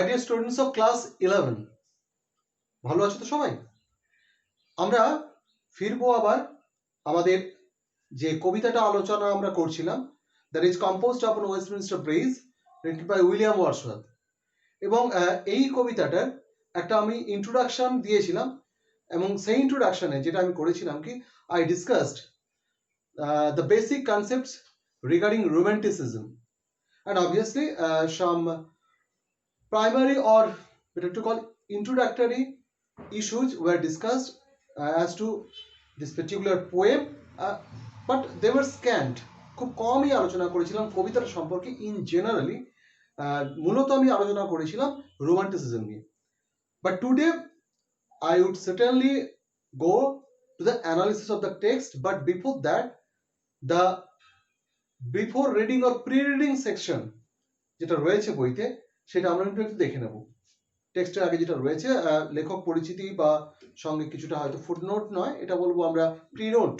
dear students of class 11, ভালো আছো তো সবাই? আমরা ফিরবো আবার আমাদের যে কবিতাটা আলোচনা আমরা করছিলাম, that is composed upon Westminster Bridge, written by William Wordsworth. এবং এই কবিতাটার একটা আমি ইন্ট্রোডাকশন দিয়েছিলাম, এবং সেই ইন্ট্রোডাকশনে যেটা আমি করেছিলাম কি, I discussed the basic concepts regarding romanticism, and obviously some primary or better to call introductory issues were discussed as to this particular poem, but they were scant. খুব কমই আলোচনা করেছিলাম কবিতার সম্পর্কে ইন জেনারেলি। মূলত আমি আলোচনা করেছিলাম রোমান্টিসিজম নিয়ে। But today I would certainly go to the analysis of the text, but before that, the before reading or pre-reading section যেটা রয়েছে বইতে, সেটা আমরা একটু দেখে নেব। টেক্সটের আগে যেটা রয়েছে লেখক পরিচিতি বা সঙ্গে কিছুটা হয়তো ফুটনোট নয়, এটা বলবো আমরা প্রিনোট,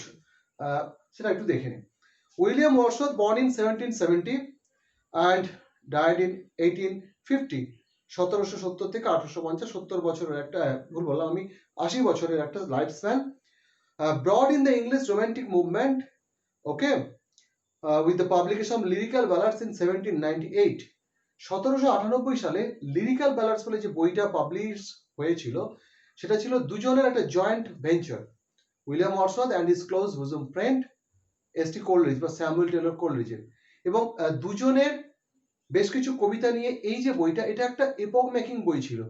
সেটা একটু দেখে নিই। William Wordsworth born in 1770 and died in 1850, 1770 থেকে 1850, 70 বছরের একটা, ভুল বললাম আমি, 80 বছরের একটা life span. Broad in the English romantic movement, okay, with the publication of lyrical ballads in 1798. 1798 সালে লিরিক্যাল ব্যালাডস বলে যে বইটা পাবলিশ হয়েছিল, সেটা ছিল দুজনের একটা joint venture, William Wordsworth and his close bosom friend S T. Coleridge বা স্যামুয়েল টেলর কোলরিজের। এবং দুজনের বেশ কিছু কবিতা নিয়ে এই যে বইটা, এটা একটা এপক মেকিং বই ছিল।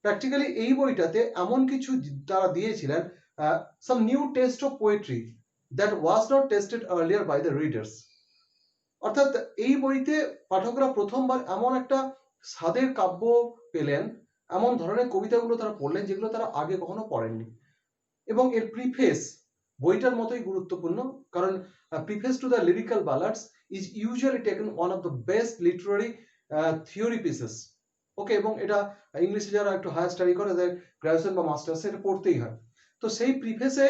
প্র্যাকটিক্যালি এই বইটাতে এমন কিছু তারা দিয়েছিলেন, some new taste of poetry that was not tasted earlier by the readers. অর্থাৎ এই বইতে পাঠকরা প্রথমবার এমন একটা স্বাদের কাব্য পেলেন, এমন ধরনের কবিতাগুলো তারা পড়লেন যেগুলো তারা আগে কখনো পড়েননি। এবং এর প্রিফেস বইটার মতোই গুরুত্বপূর্ণ, কারণ preface to the lyrical ballads is usually taken one of the best literary theory pieces, okay. এবং এটা ইংলিশে যারা একটু হায়ার স্টাডি করে, তাদের গ্র্যাজুয়েশন বা মাস্টার্সে এটা পড়তেই হয়। তো সেই প্রিফেসে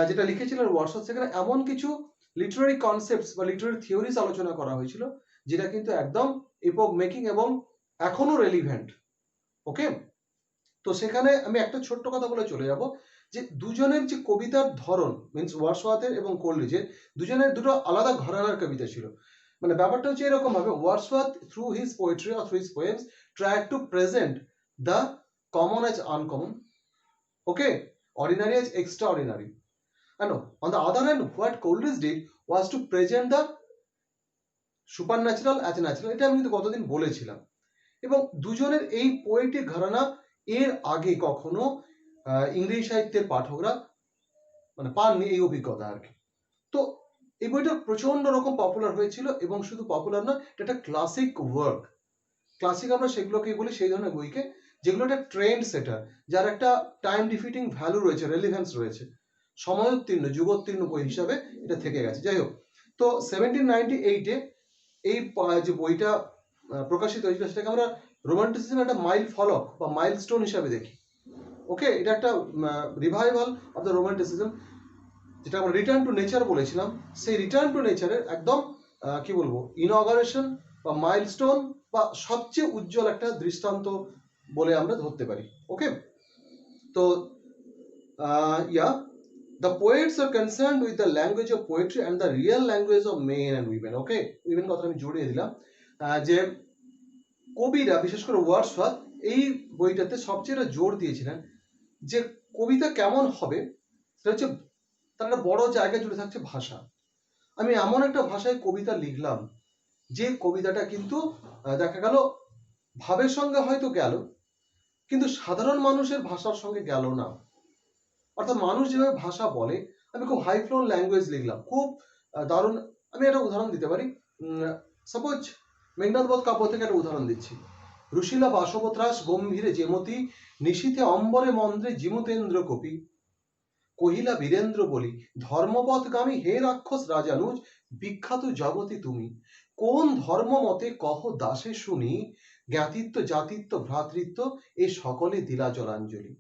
যেটা লিখেছিলেন ওয়ার্ডসওয়ার্থ, সেখানে এমন কিছু লিটারারি কনসেপ্টস বা লিটারারি থিওরিজ আলোচনা করা হয়েছিল যেটা কিন্তু একদম এপক মেকিং এবং এখনো রেলিভেন্ট, ওকে। তো সেখানে আমি একটা ছোট্ট কথা বলে চলে যাব, যে দুজনের যে কবিতার ধরন, মিনস ওয়ার্ডসওয়ার্থের এবং কোলরিজের, দুজনের দুটো আলাদা ঘরানার কবিতা ছিল। মানে ব্যাপারটা হচ্ছে এরকম ভাবে, Wordsworth through his poetry or through his poems tried to present the common as uncommon, okay, ordinary as extraordinary. And on the other hand, what Coleridge did was to present the supernatural as natural. এটা আমি কিন্তু গতদিন বলেছিলাম। এবং দুজনের এই poetic ঘরানা এর আগে কখনো ইংরেজি সাহিত্যের পাঠকরা মানে পাননি এই অভিজ্ঞতা আর কি। তো এই বইটা প্রচন্ড রকম পপুলার হয়েছিল, এবং শুধু পপুলার নয়, এটা একটা ক্লাসিক ওয়ার্ক। ক্লাসিক আমরা সেগুলোকেই বলি, সেই ধরনের বইকে যেগুলো একটা ট্রেন্ড সেটার, যার একটা টাইম ডিফিটিং ভ্যালু রয়েছে, রেলিভেন্স রয়েছে, সময়োত্তীর্ণ যুগোত্তীর্ণ বই হিসাবে এটা থেকে গেছে। যাই হোক, তো 1798-এ এই যে বইটা প্রকাশিত হয়েছিল, সেটাকে আমরা রোমান্টিসিজমের একটা মাইল ফলক বা মাইলস্টোন হিসাবে দেখি, ওকে। এটা একটা রিভাইভাল অফ দ্য রোমান্টিসিজম, যেটা আমরা রিটার্ন টু নেচার বলেছিলাম, সেই রিটার্ন টু নেচারের একদম কি বলবো, ইনঅগারেশন বা মাইলস্টোন বা সবচেয়ে উজ্জ্বল একটা দৃষ্টান্ত বলে আমরা ধরতে পারি, ওকে। তো the poets are concerned with the language of poetry and the real language of men and women, okay. Women কথা আমি জড়িয়ে দিলাম, যে কবিরা বিশেষ করে ওয়ার্ডসওয়ার্থ এই বইটাতে সবচেয়ে জোর দিয়েছিলেন যে কবিতা কেমন হবে, সেটা হচ্ছে তার একটা বড় জায়গা জুড়ে থাকছে ভাষা। আমি এমন একটা ভাষায় কবিতা লিখলাম যে কবিতাটা কিন্তু দেখা গেল ভাবের সঙ্গে হয়তো গেল, কিন্তু সাধারণ মানুষের ভাষার সঙ্গে গেল না। অর্থাৎ মানুষ যেভাবে ভাষা বলে, আমি খুব হাই ফ্লোন ল্যাঙ্গুয়েজ লিখলাম, খুব দারুণ। আমি একটা উদাহরণ দিতে পারি, সাপোজ মেঘনাদ বধ কাব্য থেকে একটা উদাহরণ দিচ্ছি। রুশিলা বাসবত্রাস গম্ভীরে যেমতি, নিশীথে অম্বরে মন্দ্রে জিমুতেন্দ্র কপি, কহিলা বীরেন্দ্র বলি, ধর্মপথগামী হে রাক্ষস রাজানুজ, বিখ্যাত জগতে তুমি, কোন ধর্ম মতে কহ দাসে শুনি, জ্ঞাতিত্ব জাতিত্ব ভ্রাতৃত্ব এ সকলে দিলা জলাঞ্জলি।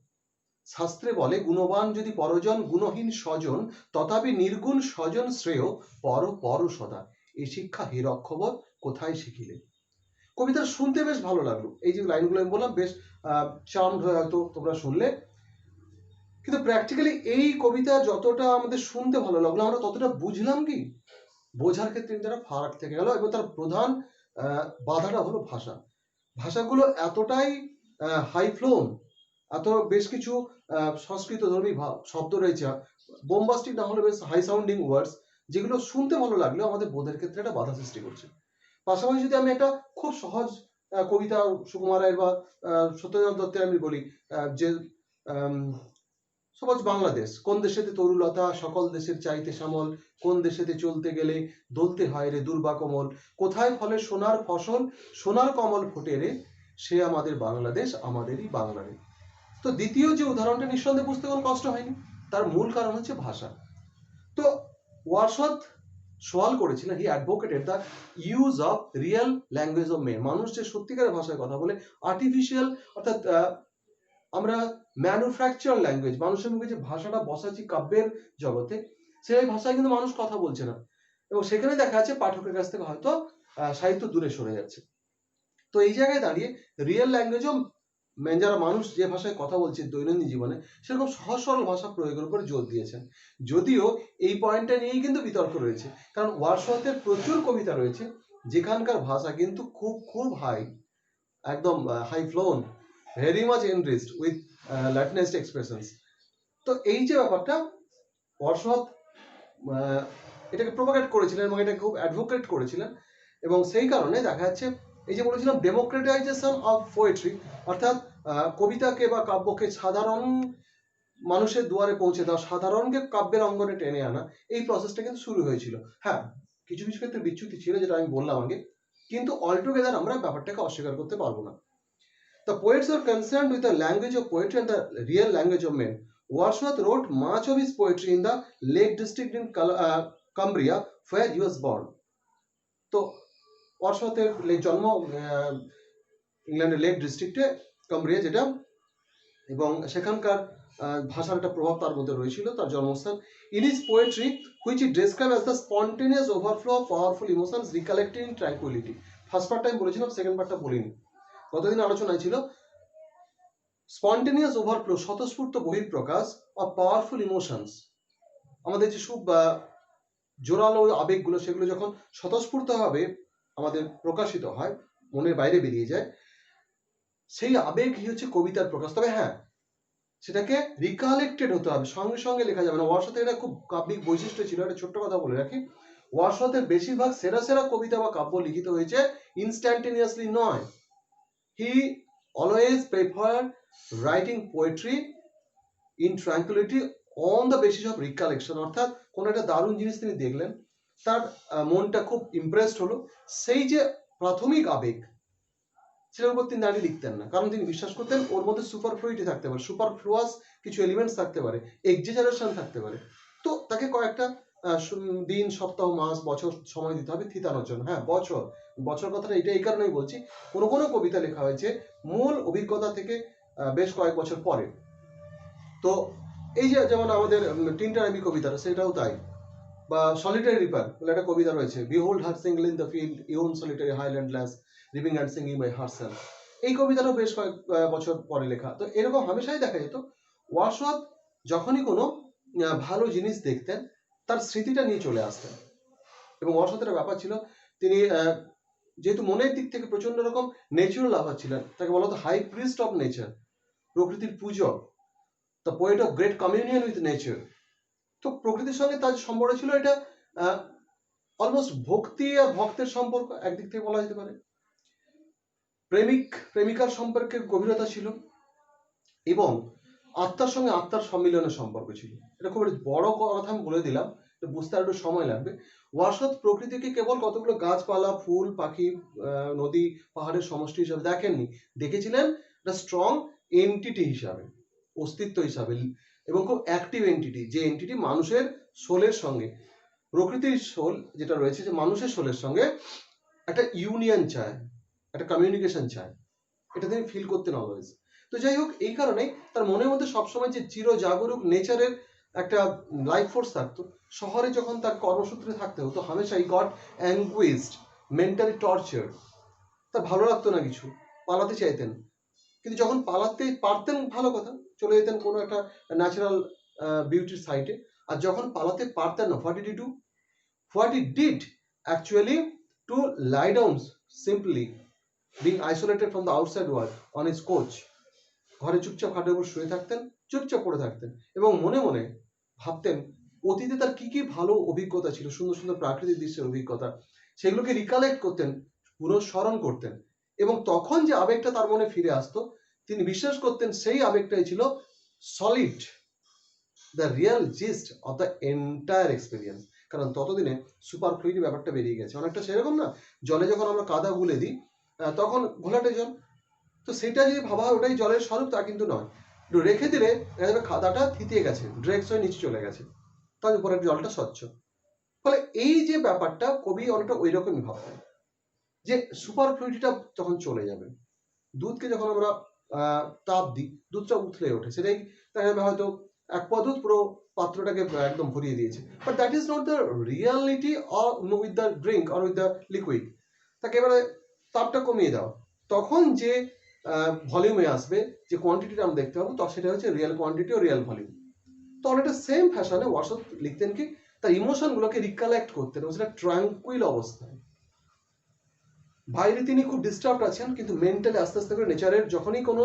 শাস্ত্রে বলে গুণবান যদি পরজন, গুণহীন স্বজন, তথাপি নির্গুণ স্বজন শ্রেয়, পর পর সদা, এ শিক্ষা হে রক্ষবৎ কোথায় শিখিলে। কবিতা শুনতে বেশ ভালো লাগলো, এই যে লাইনগুলো আমি বললাম বেশ চার্মড হয়ে হয়তো তোমরা শুনলে, কিন্তু প্র্যাকটিক্যালি এই কবিতা যতটা আমাদের শুনতে ভালো লাগলো আমরা ততটা বুঝলাম কি, বোঝার ক্ষেত্রে কিন্তু একটা ফারাক থেকে গেল। এবং তার প্রধান বাধাটা হলো ভাষা। ভাষাগুলো এতটাই হাই ফ্লোন, এত বেশ কিছু সংস্কৃত ধর্মী শব্দ রয়েছে, বোম্বাস্টিক না হলে বেশ হাই সাউন্ডিং ওয়ার্ডস, যেগুলো শুনতে ভালো লাগলেও আমাদের বোধের ক্ষেত্রে একটা বাধা সৃষ্টি করছে। পাশাপাশি যদি আমি একটা খুব সহজ কবিতা সুকুমার রায়ের বা সত্যেন্দ্রনাথ দত্তের আমি বলি, যে সমাজ বাংলাদেশ, কোন দেশেতে তরুলতা সকল দেশের চাইতে শ্যামল, কোন দেশেতে চলতে গেলে দলতে হয় রে দুর্বা কোমল, কোথায় ফলে সোনার ফসল সোনার কমল ফোটে রে, সে আমাদের বাংলাদেশ আমাদেরই বাংলা রে। তো দ্বিতীয় যে উদাহরণটা নিঃসন্দেহে বুঝতে কোনো কষ্ট হয়নি, তার মূল কারণ হচ্ছে ভাষা। তো ওয়ারশথ সওয়াল করেছিলেন, he advocated the use of real language of men, মানুষ যে সত্যিকারের ভাষায় কথা বলে, আর্টিফিশিয়াল অর্থাৎ আমরা ম্যানুফ্যাকচার ল্যাঙ্গুয়েজ, মানুষের মুখে যে ভাষাটা বসাচ্ছি কাব্যের জগতে, সেই ভাষায় কিন্তু মানুষ কথা বলছে না, এবং সেখানে দেখা যাচ্ছে পাঠকের কাছ থেকে হয়তো সাহিত্য দূরে সরে যাচ্ছে। তো এই জায়গায় দাঁড়িয়ে রিয়েল ল্যাঙ্গুয়েজও যারা মানুষ যে ভাষায় কথা বলছে দৈনন্দিন জীবনে, সেরকম সহজ সরল ভাষা প্রয়োগের উপর জোর দিয়েছেন। যদিও এই পয়েন্টটা নিয়েই কিন্তু বিতর্ক রয়েছে, কারণ ওয়ারশথের প্রচুর কবিতা রয়েছে যেখানকার ভাষা কিন্তু খুব খুব হাই, একদম high flown, very much enriched with latinised expressions. তো এই যে ব্যাপারটা, ওয়ারশথ এটাকে প্রোপাগেট করেছিলেন এবং এটাকে খুব অ্যাডভোকেট করেছিলেন, এবং সেই কারণে দেখা যাচ্ছে এই যে বলেছিলাম ডেমোক্রেটাইজেশন অফ পোয়েট্রি, অর্থাৎ কবিতাকে বা কাব্যকে সাধারণ মানুষের দুয়ারে পৌঁছে দেওয়া, সাধারণকে কাব্যের অঙ্গনে টেনে আনা, এই প্রসেসটা কিন্তু শুরু হয়েছিল। হ্যাঁ, কিছু কিছু ক্ষেত্রে বিচ্যুতি ছিল যেটা আমি বললাম আগে, কিন্তু অলটুগেদার আমরা ব্যাপারটাকে অস্বীকার করতে পারবো না। The poets were concerned with the language of poetry and the real language of men. Wordsworth wrote much of his poetry in the Lake District in Cumbria, where he was born. তো ওয়ার্ডসওয়ার্থের জন্ম ইংল্যান্ডের lake ডিস্ট্রিক্টে, কাম্ব্রিয়া যেটা, এবং সেখানকার ভাষার একটা প্রভাব তার মধ্যে রয়েছিল, তার জন্মস্থান। In his poetry which he describe as the spontaneous overflow of powerful emotions recollected in tranquillity. First পার্টটা আমি বলেছিলাম, সেকেন্ড পার্টটা বলিনি, গতদিন আলোচনায় ছিল। স্পন্টেনিয়াস ওভারফ্লো, স্বতঃস্ফূর্ত বহিঃপ্রকাশ অফ পাওয়ারফুল ইমোশনস, আমাদের যে খুব জোরালো আবেগগুলো, সেগুলো যখন স্বতঃস্ফূর্তভাবে আমাদের প্রকাশিত হয়, মনের বাইরে বেরিয়ে যায়, সেই আবেগই হচ্ছে কবিতার প্রকাশ। তবে হ্যাঁ, সেটাকে রিকালেক্টেড হতে হবে, সঙ্গে সঙ্গে লেখা যাবে না। ওয়ারশথের একটা খুব কাব্যিক বৈশিষ্ট্য ছিল, একটা ছোট্ট কথা বলে রাখি, ওয়ারশথের বেশিরভাগ সেরা সেরা কবিতা বা কাব্য লিখিত হয়েছে ইনস্ট্যান্টেনিয়াসলি নয়। He always prefer writing poetry in tranquillity on the basis of recollection, অর্থাৎ কোন একটা দারুণ জিনিস তিনি দেখলেন, তার মনটা খুব ইমপ্রেসড হলো, সেই যে প্রাথমিক আবেগ, সেটার উপর তিনি দাঁড়িয়ে লিখতেন না, কারণ তিনি বিশ্বাস করতেন ওর মধ্যে সুপারফ্লুইটি থাকতে পারে, সুপারফ্লুয়াস কিছু এলিমেন্টস থাকতে পারে, এক্সিজারেশন থাকতে পারে। তো তাকে কয়েকটা দিন, সপ্তাহ, মাস, বছর সময় দিতে হবে থিতানোর জন্য। হ্যাঁ, বছর বছর কথাটা এটা এই কারণেই বলছি, কোনো কোনো কবিতা লেখা হয়েছে মূল অভিজ্ঞতা থেকে বেশ কয়েক বছর পরে। তো এই যে যেমন আমাদের টিনটার আমি কবিতাটা, সেটাও তাই। বা সলিটারি রিপার বলে একটা কবিতা রয়েছে, behold her single in the field, yon solitary highland lass, living and singing by herself. এই কবিতাটাও বেশ কয়েক বছর পরে লেখা। তো এরকম হামেশাই দেখা যেত ওয়ারশথ যখনই কোনো ভালো জিনিস দেখতেন, তার স্মৃতিটা নিয়ে চলে আসতেন। এবং ওয়ারশথের ব্যাপার ছিল, তিনি যেহেতু মনের দিক থেকে প্রচন্ড রকম নেচারাল লাভার ছিলেন, তাকে বলা হতো হাই প্রিস্ট অফ নেচার, প্রকৃতির পূজক, the poet of great communion with nature. তো প্রকৃতির সঙ্গে তার সম্পর্ক ছিল এটা অলমোস্ট ভক্তি আর ভক্তের সম্পর্ক একদিক থেকে বলা যেতে পারে। প্রেমিক প্রেমিকার সম্পর্কের গভীরতা ছিল, এবং আত্মার সঙ্গে আত্মার সম্মিলনের সম্পর্ক ছিল। এটা খুব বড় কথা আমি বলে দিলাম, বুঝতে আর একটু সময় লাগবে। ওয়ারশথ প্রকৃতিকে কেবল কতগুলো গাছপালা, ফুল, পাখি, নদী, পাহাড়ের সমষ্টি হিসাবে দেখেননি, দেখেছিলেন একটা স্ট্রং এন্টিটি হিসাবে, অস্তিত্ব হিসাবে, এবং খুব অ্যাক্টিভ এন্টিটি, যে এন্টিটি মানুষের সোলের সঙ্গে, প্রকৃতির সোল যেটা রয়েছে, যে মানুষের সোলের সঙ্গে একটা ইউনিয়ন চায়, একটা কমিউনিকেশন চায়, এটা তিনি ফিল করতেন অলওয়েজ। তো যাই হোক, এই কারণেই তার মনের মধ্যে সবসময় যে চির জাগরুক নেচারের একটা লাইফ ফোর্স থাকতো। শহরে যখন তার কর্মসূত্রে থাকতে হতো, হামেশাই গট অ্যাঙ্গুইজড, মেন্টালি টর্চার, তার ভালো লাগতো না কিছু, পালাতে চাইতেন, কিন্তু যখন পালাতে পারতেন ভালো কথা, চলে যেতেন কোনো একটা ন্যাচারাল বিউটির সাইটে। আর যখন পালাতে পারতেন না, what did he do? What he did actually to lie down simply, being isolated from the outside world on his coach. ঘরে চুপচাপ খাটের উপর শুয়ে থাকতেন, চুপচাপ পড়ে থাকতেন এবং মনে মনে ভাবতেন অতীতে তার কি কি ভালো অভিজ্ঞতা ছিল, সুন্দর সুন্দর প্রাকৃতিক দৃশ্যের অভিজ্ঞতা, সেগুলোকে রিকালেক্ট করতেন, পুনঃস্মরণ করতেন। এবং তখন যে আবেগটা তার মনে ফিরে আসতো, তিনি বিশ্বাস করতেন সেই আবেগটাই ছিল solid, the real gist of the entire experience. কারণ ততদিনে সুপার ফ্লুইড ব্যাপারটা বেরিয়ে গেছে, অনেকটা সেরকম না, জলে যখন আমরা কাদা গুলে দিই তখন ঘোলাটে জল, তো সেটা যদি ভাবা হয় ওটাই জলের স্বরূপ, তা কিন্তু নয়। একটু রেখে দিলে খাদাটা থিতিয়ে গেছে, ড্রেক্স হয়ে নিচে চলে গেছে, তার উপরে জলটা স্বচ্ছ। ফলে এই যে ব্যাপারটা কবি অনেকটা ওই রকমই ভাবতেন যে সুপার ফ্লুইডিটা যখন চলে যাবে, দুধকে যখন আমরা তাপ দিই দুধটা উথলে ওঠে, সেটাই দেখা যাবে হয়তো এক পা দুধ পুরো পাত্রটাকে একদম ভরিয়ে দিয়েছে, but that is not the reality with the drink or with the liquid. তাকে এবারে তাপটা কমিয়ে দাও, তখন যে ভলিউমে আসবে, যে কোয়ান্টিটিটা আমরা দেখতে পাবো, তো সেটা হচ্ছে রিয়েল কোয়ান্টিটি ও রিয়েল ভলিউম। তো অনেকটা সেম ফ্যাশনে ওয়াসদ লিখতেন কি তার ইমোশনগুলোকে রিকালেক্ট করতেন এবং সেটা ট্রাঙ্কুইল অবস্থায়। বাইরে তিনি খুব ডিস্টার্ব আছেন, কিন্তু মেন্টালি আস্তে আস্তে করে নেচারের যখনই কোনো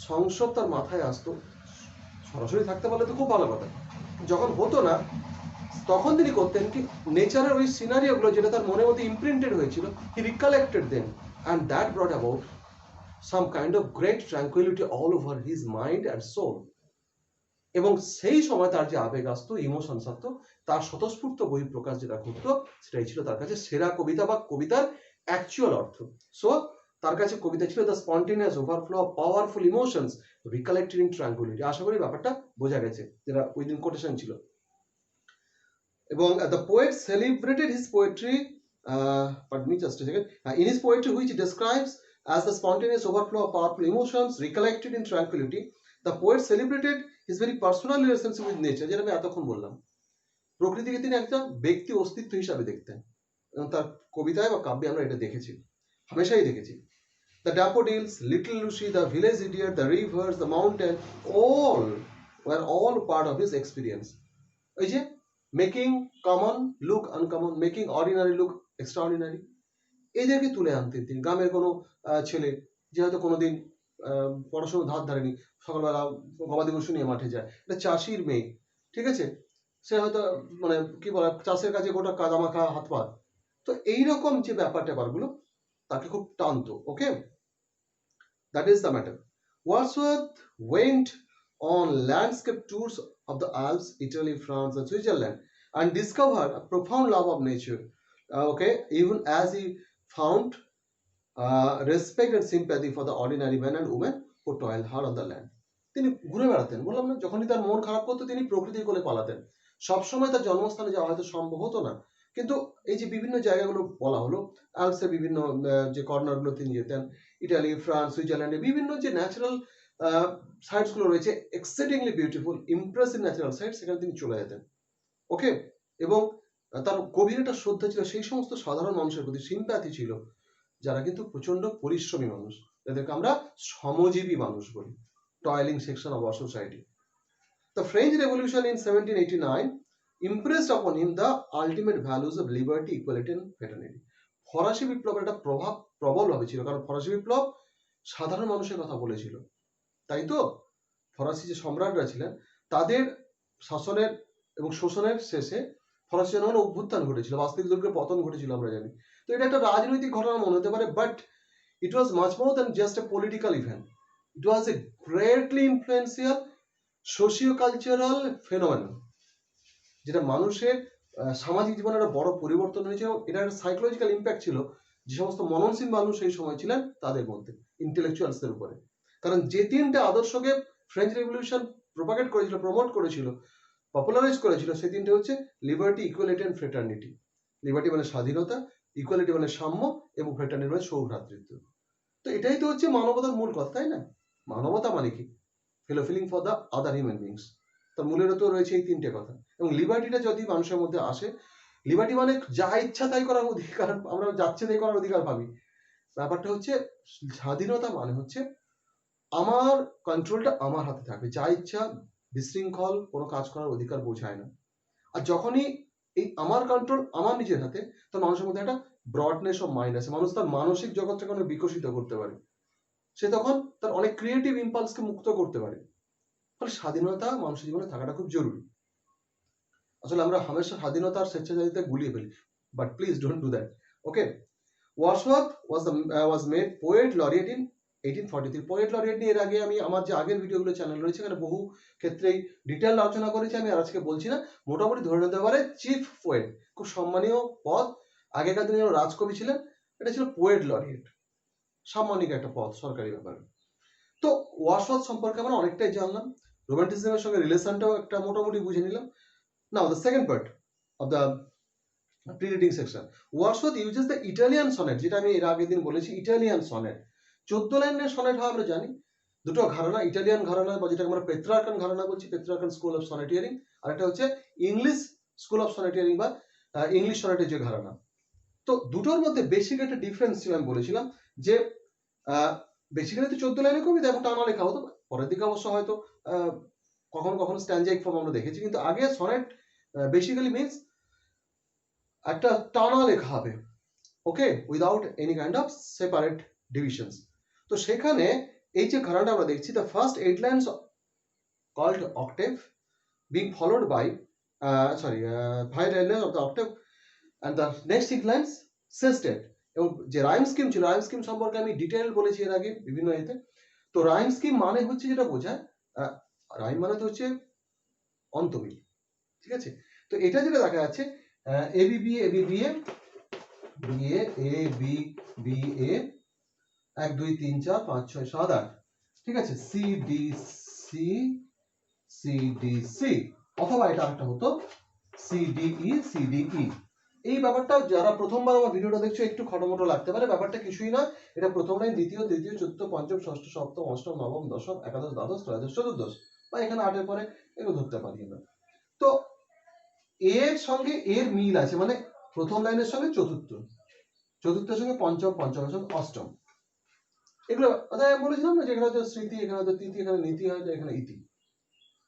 সংসব তার মাথায় আসতো, সরাসরি থাকতে পারলে তো খুব ভালো কথা, যখন হতো না তখন তিনি করতেন কি নেচারের ওই সিনারিওগুলো যেটা তার মনের মধ্যে ইমপ্রিন্টেড হয়েছিল, he recollected them and that brought about some kind of great tranquillity all over his mind and soul. এবং সেই সময় তার যে আবেগ আসতো, ইমোশনস আসতো, তার স্বতঃস্ফূর্ত বহিঃপ্রকাশ যেটা ঘটতো, সেটাই ছিল তার কাছে সেরা কবিতা বা কবিতার অ্যাকচুয়াল অর্থ। সো তার কাছে কবিতা ছিল the spontaneous overflow of powerful emotions recollected in tranquillity. আশা করি ব্যাপারটা বোঝা গেছে, যেটা উইদিন কোটেশন ছিল। এবং the poet celebrated his poetry, pardon me just a second, in his poetry which he describes as the spontaneous overflow of powerful emotions recollected in tranquility, the poet celebrated his very personal relationship with nature, যেটা আমি এতক্ষণ বললাম। প্রকৃতিকে তিনি একটা ব্যক্তি অস্তিত্ব হিসাবে দেখতেন এবং তার কবিতায় বা কাব্যে আমরা এটা দেখেছি, হামেশাই দেখেছি। The daffodils, little Lucy, the village idiot, the rivers, the mountain, all were all part of his experience. ওই যে making common look uncommon, making ordinary look extraordinary, এদেরকে তুলে আনতেন তিনি। গ্রামের কোনো ছেলে যে হয়তো কোনোদিন পড়াশোনা ধার ধারেনি, সকালবেলা গবাদি পশু নিয়ে মাঠে যায়, একটা চাষির মেয়ে, ঠিক আছে, সে হয়তো মানে কি বলে চাষের কাজে গোটা কাদামাখা হাত পা, তো এইরকম যে ব্যাপার ট্যাপারগুলো তাকে খুব টানতো। ওকে, that is the matter. Wordsworth went on landscape tours of the Alps, Italy, France, and Switzerland, and discovered a profound love of nature. Okay, even as he found respect and sympathy for the ordinary men and women who toil hard on the land. তিনি ঘুরে বেড়াতেন, বললাম না, যখনই তার মন খারাপ করতো তিনি প্রকৃতির কোলে পালাতেন। সবসময় তার জন্মস্থানে যাওয়া হয়তো সম্ভব হতো না, কিন্তু এই যে বিভিন্ন জায়গাগুলো বলা হলো, আলপসের বিভিন্ন যে কর্নারগুলো তিনি যেতেন, ইটালি, ফ্রান্স, সুইজারল্যান্ডে বিভিন্ন যে ন্যাচারাল সাইটসগুলো রয়েছে, এক্সিডিংলি বিউটিফুল ইমপ্রেসিভ ন্যাচারাল সাইট, সেখানে তিনি চলে যেতেন। ওকে, এবং তার গভীর একটা শ্রদ্ধা ছিল সেই সমস্ত সাধারণ মানুষের প্রতি, সিম্প্যাথি ছিল যারা কিন্তু প্রচন্ড পরিশ্রমী মানুষ, যাদেরকে আমরা শ্রমজীবী মানুষ বলি, toiling section of our society. The French Revolution in 1789 impressed upon him the ultimate values of liberty, equality and fraternity. ফরাসি বিপ্লবের একটা প্রভাব প্রবলভাবে ছিল, কারণ ফরাসি বিপ্লব সাধারণ মানুষের কথা বলেছিল, তাই তো। ফরাসি যে সম্রাটরা ছিলেন তাদের শাসনের এবং শোষণের শেষে ফরাসি জনগণের অভ্যুত্থান ঘটেছিল, বাস্তিল দুর্গের পতন ঘটেছিল আমরা জানি। তো এটা একটা রাজনৈতিক ঘটনা মনে হতে পারে, but it was much more than just a political event. It was a greatly influential socio-cultural phenomenon, যেটা মানুষের সামাজিক জীবনে একটা বড় পরিবর্তন হয়েছে এবং এটার একটা সাইকোলজিক্যাল ইম্প্যাক্ট ছিল যে সমস্ত মননশীল মানুষ সেই সময় ছিলেন তাদের মধ্যে, ইন্টেলেকচুয়ালসদের উপরে। কারণ যে তিনটে আদর্শকে ফ্রেঞ্চ রেভলিউশন প্রোপাগেট করেছিল, প্রমোট করেছিল, পপুলারাইজ করেছিল, সেই তিনটে হচ্ছে liberty, equality and fraternity. Liberty মানে স্বাধীনতা, ইকুয়ালিটি মানে সাম্য, এবং ফ্রেটার্নিটি মানে সৌভ্রাতৃত্ব। তো এটাই তো হচ্ছে মানবতার মূল কথা, তাই না? মানবতা মানে কি? Fellow feeling for the other human beings, তার মূলেরও তো রয়েছে এই তিনটে কথা। এবং লিবার্টিটা যদি মানুষের মধ্যে আসে, লিবার্টি মানে যা ইচ্ছা তাই করার অধিকার, আমরা যাচ্ছে তাই করার অধিকার ভাবি, ব্যাপারটা হচ্ছে স্বাধীনতা মানে হচ্ছে আমার কন্ট্রোলটা আমার হাতে থাকবে, যা ইচ্ছা বিশৃঙ্খল কোনো কাজ করার অধিকার বোঝায় না। আর যখনই এই আমার কন্ট্রোল আমার নিজের হাতে, তখন মানুষের মধ্যে একটা ব্রডনেস অফ মাইন্ড আছে, মানুষ তার মানসিক জগৎটাকে অনেক বিকশিত করতে পারে, সে তখন তার অনেক ক্রিয়েটিভ ইম্পালসকে মুক্ত করতে পারে। ফলে স্বাধীনতা মানুষের জীবনে থাকাটা খুব জরুরি। আসলে আমরা হামেশা স্বাধীনতা আর স্বেচ্ছাচারিতা গুলিয়ে ফেলি, but please don't do that. Okay, Wordsworth was made poet laureate in 1843। Poet laureate নিয়ে এর আগে আমি আমার যে আগের ভিডিওগুলো চ্যানেল রয়েছে এখানে বহু ক্ষেত্রেই ডিটেল আলোচনা করেছি, আমি আর আজকে বলছি না। মোটামুটি ধরে নিতে পারে চিফ পোয়েট, খুব সম্মানীয় পদ, আগেকার দিনে রাজকবি ছিলেন, এটা ছিল পোয়েট লরিয়েট, সাম্মানিক একটা পদ সরকারি ব্যাপারে। তো ওয়ার্ডসওয়ার্থ সম্পর্কে আমরা অনেকটাই জানলাম, রোমান্টিসিজমের সঙ্গে রিলেশনটাও একটা মোটামুটি বুঝে নিলাম। Now the second part of the prereading section, Wordsworth uses the Italian sonnet, যেটা আমি এর আগের দিন বলেছি, ইটালিয়ান সনেট 14 লাইনের সনেট হয় আমরা জানি। দুটো ঘরানা, ইটালিয়ান ঘরানা বা যেটাকে আমরা পেত্রার্কান ঘরানা বলছি, পেত্রার্কান স্কুল অফ সনেটিয়ারিং, আর একটা হচ্ছে ইংলিশ স্কুল অফ সনেটিয়ারিং বা ইংলিশ সনেটের যে ঘরানা। তো দুটোর মধ্যে বেসিক একটা ডিফারেন্স ছিল, আমি বলেছিলাম যে বেসিক্যালি তো 14 লাইনের কবিতা এবং টানা লেখা হতো, পরের দিকে অবশ্য হয়তো কখনো কখনো স্ট্যানজাইক ফর্ম আমরা দেখেছি, কিন্তু আগে সনেট বেসিক্যালি মিনস একটা টানা লেখা হবে, okay, without any kind of separate divisions. তো সেখানে এই যে ঘরানাটা আমরা দেখছি, the first 8 lines called octave being followed by 5 lines of the octave and the next 6 lines sestet. এবং যে রাইম স্কিম ছিল, রাইম স্কিম সম্পর্কে আমি ডিটেল বলেছি এর আগে বিভিন্ন এতে। তো রাইম স্কিম মানে হচ্ছে যেটা বোঝায়, রাইম মানে তো হচ্ছে অন্তমিল, ঠিক আছে। তো এটা যেটা দেখা যাচ্ছে A B B A B B A BA A B B A 1 2 3 4 5 6 7 8, ঠিক আছে, C D C C D C, অথবা এটা একটা হতো C D E C D E. এই ব্যাপারটা যারা প্রথমবার আমার ভিডিওটা দেখছো একটু খটোমটো লাগতে পারে, ব্যাপারটা কিছুই না। এটা প্রথম লাইন, দ্বিতীয়, তৃতীয়, চতুর্থ, পঞ্চম, ষষ্ঠ, সপ্তম, অষ্টম, নবম, দশম, একাদশ, দ্বাদশ, ত্রয়োদশ, চতুর্দশ, বা এখানে 8 এর পরে এগুলো ধরতে পারি আমরা। তো এর সঙ্গে এর মিল আছে, মানে প্রথম লাইনের সঙ্গে চতুর্থ, চতুর্থের সঙ্গে পঞ্চম, পঞ্চমের সঙ্গে অষ্টম, এগুলো আমি বলেছিলাম না যে এখানে হয়তো স্মৃতি, এখানে হয়তো তিথি, এখানে নীতি হয়, এখানে ইতি,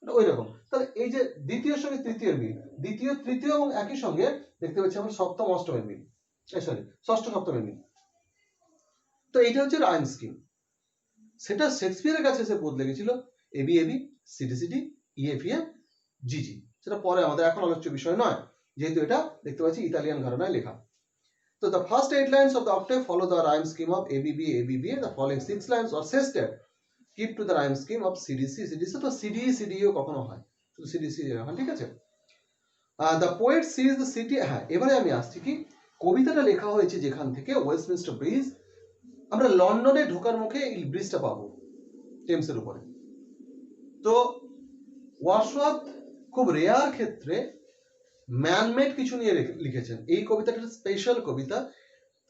ওই রকম। তাহলে এই যে দ্বিতীয় সঙ্গে তৃতীয় মিল, দ্বিতীয়, তৃতীয় এবং একই সঙ্গে দেখতে পাচ্ছি আমরা সপ্তম অষ্টমের মিল, সরি ষষ্ঠ সপ্তমের মিল। তো এইটা হচ্ছে রাইম স্কিম। সেটা শেক্সপিয়ারের কাছে এসে বদলে গেছিল এবি এবি, সিডি সিডি, ইএফিএ, জিজি। সেটা পরে আমাদের এখন আলোচ্য বিষয় নয়, যেহেতু এটা দেখতে পাচ্ছি ইতালিয়ান ঘরানায় লেখা। So the first 8 lines of the octave follow the rhyme scheme of ABB, ABB. The following 6 lines are sestet keep to the rhyme scheme of CDC, CDC. তো CDE, CDEও কখনো হয়, শুধু CDC হয়, ঠিক আছে। The poet sees the city, হ্যাঁ এবারে আমি আসছি কি, কবিতাটা লেখা হয়েছে যেখান থেকে ওয়েস্টমিনস্টার ব্রিজ, আমরা লন্ডনে ঢোকার মুখে এই ব্রিজটা পাবো টেমসের উপরে। তো ওয়ার্ডসওয়ার্থ খুব রেয়ার ক্ষেত্রে ম্যানমেড কিছু নিয়ে লিখেছেন। এই কবিতাটা স্পেশাল কবিতা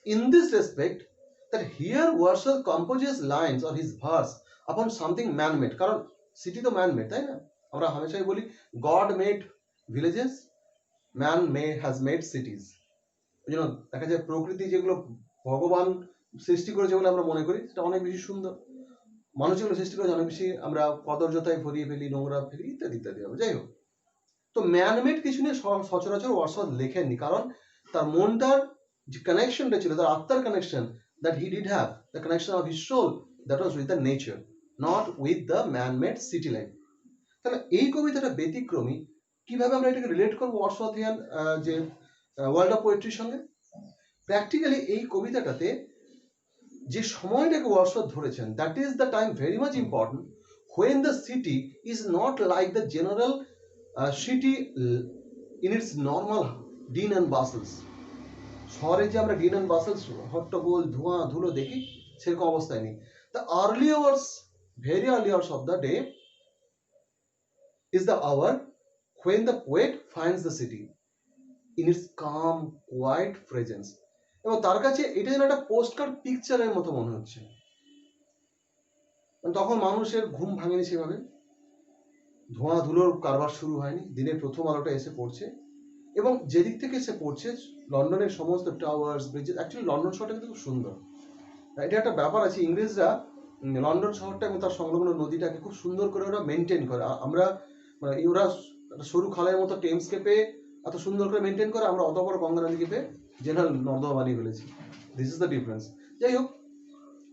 in this respect that here Wordsworth composes lines or his verse upon something man-made, কারণ সিটি তো ম্যান-মেড, তাই না? আমরা হামেশাই বলি God made villages, man has made cities। ওই জন্য দেখা যায় প্রকৃতি যেগুলো ভগবান সৃষ্টি করেছে বলে আমরা মনে করি, সেটা অনেক বেশি সুন্দর। মানুষ যেগুলো সৃষ্টি করেছে অনেক বেশি আমরা কদর্যতায় ভরিয়ে ফেলি, নোংরা ফেলি, ইত্যাদি ইত্যাদি হবে। যাই হোক, তো ম্যানমেড কিছু নিয়ে সচরাচর ওয়ার্ডসওয়ার্থ লেখেননি, কারণ তার মনটার যে কানেকশনটা ছিল, তার আত্মার connection, that he did have the connection of his soul, that was with the nature, not with the man-made city life। তাহলে এই কবিতাটা ব্যতিক্রমী, কিভাবে আমরা এটাকে রিলেট করবো ওয়ার্ডসওয়ার্থিয়ান যে ওয়ার্ল্ড অফ পোয়েট্রির সঙ্গে? প্র্যাকটিক্যালি এই কবিতাটাতে যে সময়টাকে ওয়ার্ডসওয়ার্থ ধরেছেন, that is the time very much important when the city is not like the general city in its normal din and bustles। শহরে যে আমরা ডিন অ্যান্ড বাসেলস, হট্টগোল, ধোঁয়া ধুলো দেখি, সেরকম অবস্থায় নেই। The early hours, very early hours of the day is the hour when the poet finds the city in its calm, quiet presence। এবং তার কাছে এটা যেন একটা পোস্টকার্ড পিকচারের মতো মনে হচ্ছে। তখন মানুষের ঘুম ভাঙেনি সেভাবে, ধোঁয়া ধুলোর কারবার শুরু হয়নি, দিনের প্রথম আলোটা এসে পড়ছে, এবং যেদিক থেকে এসে পড়ছে লন্ডনের সমস্ত টাওয়ার্স, ব্রিজেস, অ্যাকচুয়ালি লন্ডন শহরটা কিন্তু খুব সুন্দর, এটা একটা ব্যাপার আছে, ইংরেজরা লন্ডন শহরটা এবং তার সংলগ্ন নদীটাকে খুব সুন্দর করে ওরা মেনটেন করে। আমরা মানে ওরা একটা সরু খালের মতো টেমসকে পেয়ে এত সুন্দর করে মেনটেন করে, আমরা অত বড় গঙ্গা নদীকে পেয়ে জেনারেল নর্দমা বানিয়ে ফেলেছি। This is the difference. যাই হোক,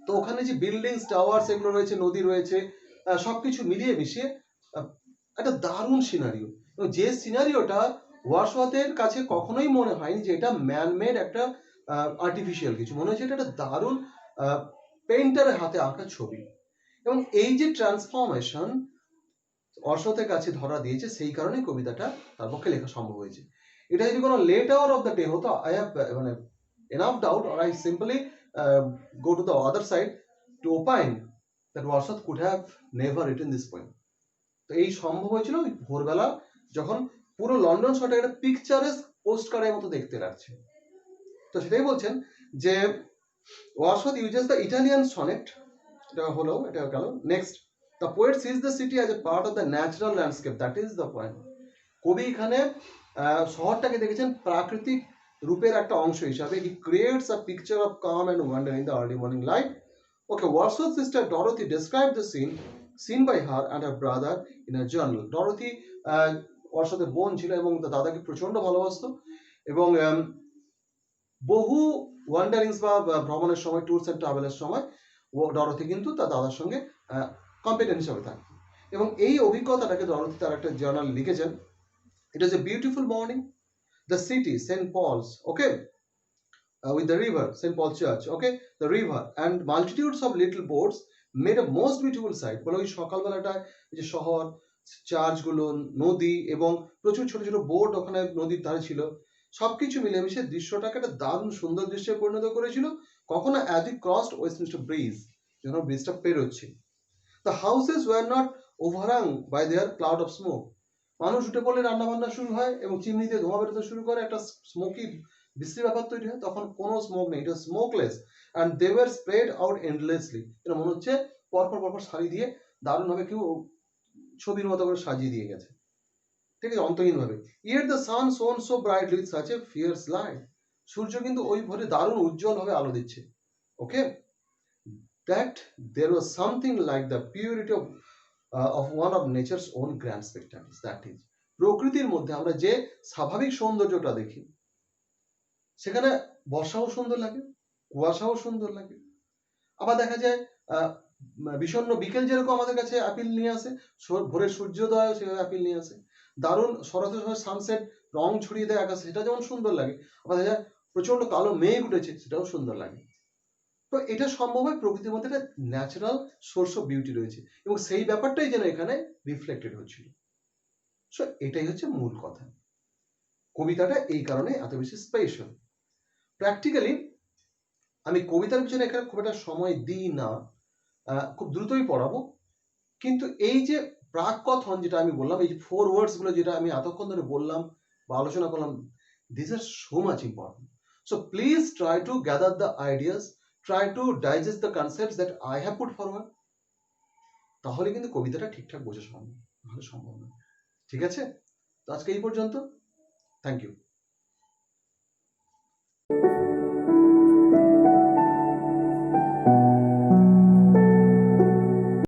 তো ওখানে যে বিল্ডিংস টাওয়ার্স এগুলো রয়েছে, নদী রয়েছে, সবকিছু মিলিয়ে মিশিয়ে একটা দারুণ সিনারিও। এবং যে সিনারিওটা ওয়ার্ডসওয়ার্থের কাছে কখনোই মনে হয়নি যে এটা ম্যানমেড একটা আর্টিফিশিয়াল কিছু, মনে হচ্ছে এটা একটা দারুণ পেইন্টারের হাতে আঁকা ছবি। এবং এই যে ট্রান্সফরমেশন ওয়ার্ডসওয়ার্থের কাছে ধরা দিয়েছে, সেই কারণেই কবিতাটা তার পক্ষে লেখা সম্ভব হয়েছে। এটা যদি কোনো late hour of the day হতো, আই হ্যাভ মানে enough doubt, or I simply go to the other side to opine that Wordsworth could have never written this poem. তো এই সম্ভব হয়েছিল ওই ভোরবেলা, যখন পুরো লন্ডন শহরটা একটা পিকচারেস পোস্ট কার্ডের মতো দেখতে লাগছে। তো সেটাই বলছেন যে Wordsworth uses the Italian sonnet, এটা হলো, এটা গেল। Next, the poet sees the city as a part of the natural landscape, that is the point. কবি এখানে শহরটাকে দেখেছেন প্রাকৃতিক রূপের একটা অংশ হিসাবে। he creates a picture of calm and wonder in the early morning light. Okay, Wordsworth's sister Dorothy described the scene seen by her and her brother in a journal. Dorothy ওয়ার্ডসওয়ার্থের বোন ছিল এবং দাদাকে প্রচন্ড ভালোবাসতো, এবং বহু ওয়ান্ডারিংস বা ভ্রমণের সময়, ট্যুরস এন্ড ট্রাভেলের সময় ডরথি কিন্তু তার দাদার সঙ্গে কম্পেনিয়ন হিসাবে থাকতো। এবং এই অভিজ্ঞতাটাকে ডরথি তার একটা জার্নাল লিখেছেন। It is a beautiful morning. The city, St. Paul's, okay, with the river, St. Paul Church, okay, the river and multitudes of little boats made a most beautiful sight. বলে ওই সকালবেলাটায় যে শহর, চার্চগুলো, নদী এবং প্রচুর ছোট ছোট বোট ওখানে নদীর ধারে ছিল, সবকিছু মিলেমিশে দৃশ্যটাকে একটা দারুণ সুন্দর দৃশ্যে পরিণত করেছিল। কখনো as we crossed Westminster Bridge, যখন ব্রিজটা পেরোচ্ছি, the houses were not overhung by their cloud of smoke. মানুষ উঠে পড়লে রান্না বান্না শুরু হয় এবং চিমনিতে ধোঁয়া বেরোতে শুরু করে, একটা স্মোকি বিশ্রী ব্যাপার তৈরি হয়। তখন কোনো স্মোক নেই, এটা smokeless, and they were spread out endlessly. এটা মনে হচ্ছে পরপর পরপর সারি দিয়ে দারুণভাবে কেউ ছবির মতো করে সাজিয়ে দিয়ে গেছে, ঠিক আছে, অন্তহীনভাবে। Yet the sun shone so brightly with such a fierce light. সূর্য কিন্তু ওই ভোরে দারুণ উজ্জ্বলভাবে আলো দিচ্ছে। Okay, that there was something like the purity of one of nature's own grand spectacles, that is, প্রকৃতির মধ্যে আমরা যে স্বাভাবিক সৌন্দর্যটা দেখি, সেখানে বর্ষাও সুন্দর লাগে, কুয়াশাও সুন্দর লাগে। আবার দেখা যায় বিষণ্ণ বিকেল যেরকম আমাদের কাছে আপিল নিয়ে আসে, ভোরের সূর্যোদয় সেভাবে আপিল নিয়ে আসে। দারুণ শরতের সময় সানসেট রং ছড়িয়ে দেয় আকাশে, সেটা যেমন সুন্দর লাগে। আবার দেখা যায় প্রচন্ড কালো মেঘ উঠেছে, সেটাও সুন্দর লাগে। তো এটা সম্ভব হয় প্রকৃতির মধ্যে একটা ন্যাচারাল সোর্স অফ বিউটি রয়েছে, এবং সেই ব্যাপারটাই যেন এখানে রিফ্লেক্টেড হচ্ছিল। সো এটাই হচ্ছে মূল কথা। কবিতাটা এই কারণে এত বেশি স্পেশাল। প্র্যাকটিক্যালি আমি কবিতার পিছনে এখানে খুব একটা সময় দিই না, খুব দ্রুতই পড়াবো। কিন্তু এই যে প্রাক কথন যেটা আমি বললাম, এই যে 4 ওয়ার্ডস গুলো যেটা আমি এতক্ষণ ধরে বললাম বা আলোচনা করলাম, this are so much important. So please try to gather the ideas, try to digest the concepts that I have put forward. তাহলে কিন্তু কবিতাটা ঠিকঠাক বোঝা সম্ভব, নাহলে সম্ভব না। ঠিক আছে, তো আজকে এই পর্যন্ত। Thank you.